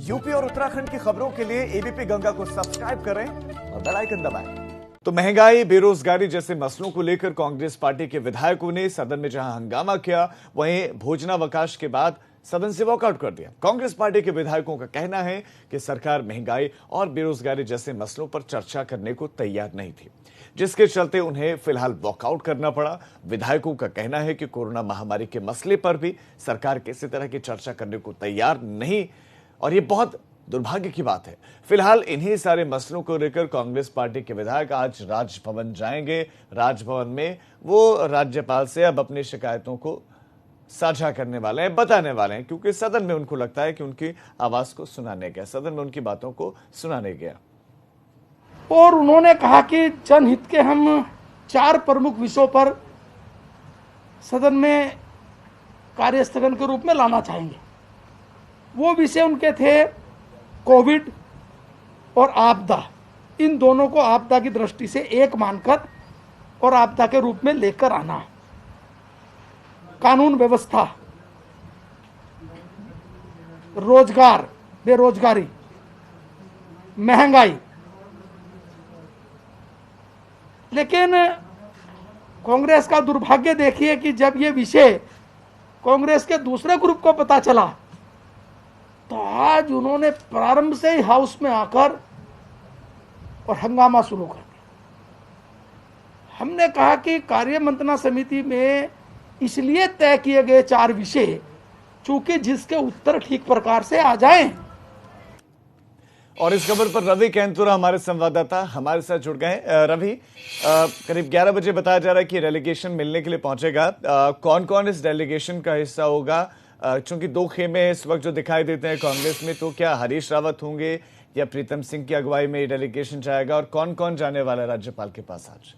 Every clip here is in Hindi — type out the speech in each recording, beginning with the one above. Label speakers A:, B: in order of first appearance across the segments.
A: यूपी और उत्तराखंड की खबरों के लिए एबीपी गंगा को सब्सक्राइब करें और बेल आइकन दबाएं। तो महंगाई, बेरोजगारी जैसे मसलों को लेकर कांग्रेस पार्टी के विधायकों ने सदन में जहां हंगामा किया, वहीं भोजनावकाश के बाद सदन से वॉकआउट कर दिया। कांग्रेस पार्टी के विधायकों का कहना है कि सरकार महंगाई और बेरोजगारी जैसे मसलों पर चर्चा करने को तैयार नहीं थी, जिसके चलते उन्हें फिलहाल वॉकआउट करना पड़ा। विधायकों का कहना है कि कोरोना महामारी के मसले पर भी सरकार किसी तरह की चर्चा करने को तैयार नहीं, और ये बहुत दुर्भाग्य की बात है। फिलहाल इन्हीं सारे मसलों को लेकर कांग्रेस पार्टी के विधायक आज राजभवन जाएंगे। राजभवन में वो राज्यपाल से अब अपनी शिकायतों को साझा करने वाले हैं, बताने वाले हैं, क्योंकि सदन में उनको लगता है कि उनकी आवाज को सुनाने गया, सदन में उनकी बातों को सुनाने गया।
B: और उन्होंने कहा कि जनहित के हम 4 प्रमुख विषयों पर सदन में कार्यस्थगन के रूप में लाना चाहेंगे। वो विषय उनके थे कोविड और आपदा। इन दोनों को आपदा की दृष्टि से एक मानकर और आपदा के रूप में लेकर आना, कानून व्यवस्था, रोजगार, बेरोजगारी, महंगाई। लेकिन कांग्रेस का दुर्भाग्य देखिए कि जब ये विषय कांग्रेस के दूसरे ग्रुप को पता चला तो आज उन्होंने प्रारंभ से ही हाउस में आकर और हंगामा शुरू कर दिया। हमने कहा कि कार्य मंत्रणा समिति में इसलिए तय किए गए 4 विषय चूंकि जिसके उत्तर ठीक प्रकार से आ जाएं।
A: और इस खबर पर रवि कैंतुरा हमारे संवाददाता हमारे साथ जुड़ गए। रवि, करीब 11 बजे बताया जा रहा है कि डेलीगेशन मिलने के लिए पहुंचेगा। कौन कौन इस डेलीगेशन का हिस्सा होगा? चूंकि 2 खेमे इस वक्त जो दिखाई देते हैं कांग्रेस में, तो क्या हरीश रावत होंगे या प्रीतम सिंह की अगुवाई में डेलीगेशन जाएगा, और कौन कौन जाने वाला है राज्यपाल के पास आज?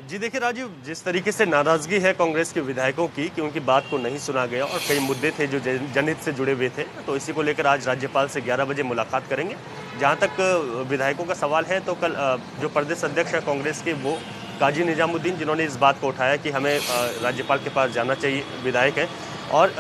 C: जी देखिए राजीव, जिस तरीके से नाराजगी है कांग्रेस के विधायकों की कि उनकी बात को नहीं सुना गया और कई मुद्दे थे जो जनहित से जुड़े हुए थे, तो इसी को लेकर आज राज्यपाल से 11 बजे मुलाकात करेंगे। जहां तक विधायकों का सवाल है तो कल जो प्रदेश अध्यक्ष है कांग्रेस के, वो काजी निजामुद्दीन, जिन्होंने इस बात को उठाया कि हमें राज्यपाल के पास जाना चाहिए, विधायक हैं, और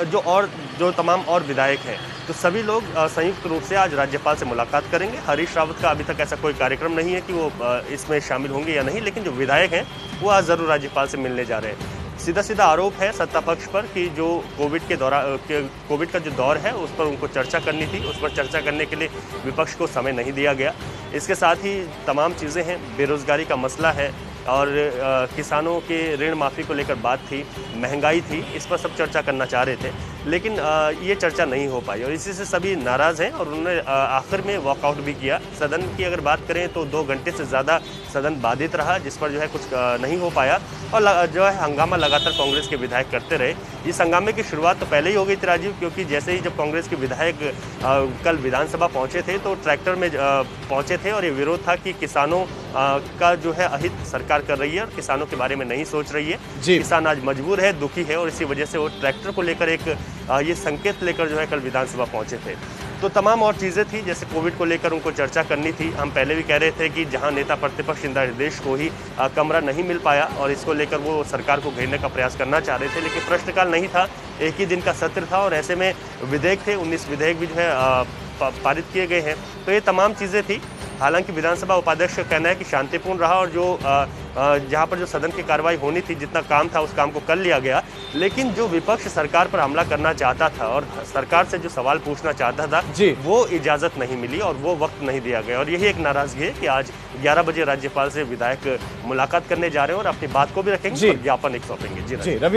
C: जो तमाम और विधायक हैं, तो सभी लोग संयुक्त रूप से आज राज्यपाल से मुलाकात करेंगे। हरीश रावत का अभी तक ऐसा कोई कार्यक्रम नहीं है कि वो इसमें शामिल होंगे या नहीं, लेकिन जो विधायक हैं वो आज ज़रूर राज्यपाल से मिलने जा रहे हैं। सीधा सीधा आरोप है सत्ता पक्ष पर कि जो कोविड का जो दौर है उस पर उनको चर्चा करनी थी, उस पर चर्चा करने के लिए विपक्ष को समय नहीं दिया गया। इसके साथ ही तमाम चीज़ें हैं, बेरोजगारी का मसला है और किसानों के ऋण माफ़ी को लेकर बात थी, महंगाई थी, इस पर सब चर्चा करना चाह रहे थे, लेकिन ये चर्चा नहीं हो पाई और इसी से सभी नाराज़ हैं और उन्होंने आखिर में वॉकआउट भी किया। सदन की अगर बात करें तो 2 घंटे से ज़्यादा सदन बाधित रहा, जिस पर जो है कुछ नहीं हो पाया और जो है हंगामा लगातार कांग्रेस के विधायक करते रहे। इस हंगामे की शुरुआत तो पहले ही हो गई थी राजीव, क्योंकि जैसे ही जब कांग्रेस के विधायक कल विधानसभा पहुँचे थे तो ट्रैक्टर में पहुँचे थे और ये विरोध था कि किसानों का जो है अहित सरकार कर रही है और किसानों के बारे में नहीं सोच रही है। किसान आज मजबूर है, दुखी है और इसी वजह से वो ट्रैक्टर को लेकर एक ये संकेत लेकर जो है कल विधानसभा पहुंचे थे। तो तमाम और चीज़ें थी, जैसे कोविड को लेकर उनको चर्चा करनी थी। हम पहले भी कह रहे थे कि जहां नेता प्रतिपक्ष इंदिरा हृदयेश को ही कमरा नहीं मिल पाया और इसको लेकर वो सरकार को घेरने का प्रयास करना चाह रहे थे, लेकिन प्रश्नकाल नहीं था, एक ही दिन का सत्र था और ऐसे में विधेयक थे, 19 विधेयक भी जो है पारित किए गए हैं। तो ये तमाम चीज़ें थी। हालांकि विधानसभा उपाध्यक्ष का कहना है कि शांतिपूर्ण रहा और जो जहां पर जो सदन की कार्रवाई होनी थी, जितना काम था उस काम को कर लिया गया, लेकिन जो विपक्ष सरकार पर हमला करना चाहता था और सरकार से जो सवाल पूछना चाहता था वो इजाजत नहीं मिली और वो वक्त नहीं दिया गया और यही एक नाराजगी है कि आज 11 बजे राज्यपाल से विधायक मुलाकात करने जा रहे हैं और अपनी बात को भी रखेंगे और ज्ञापन एक सौंपेंगे। जी।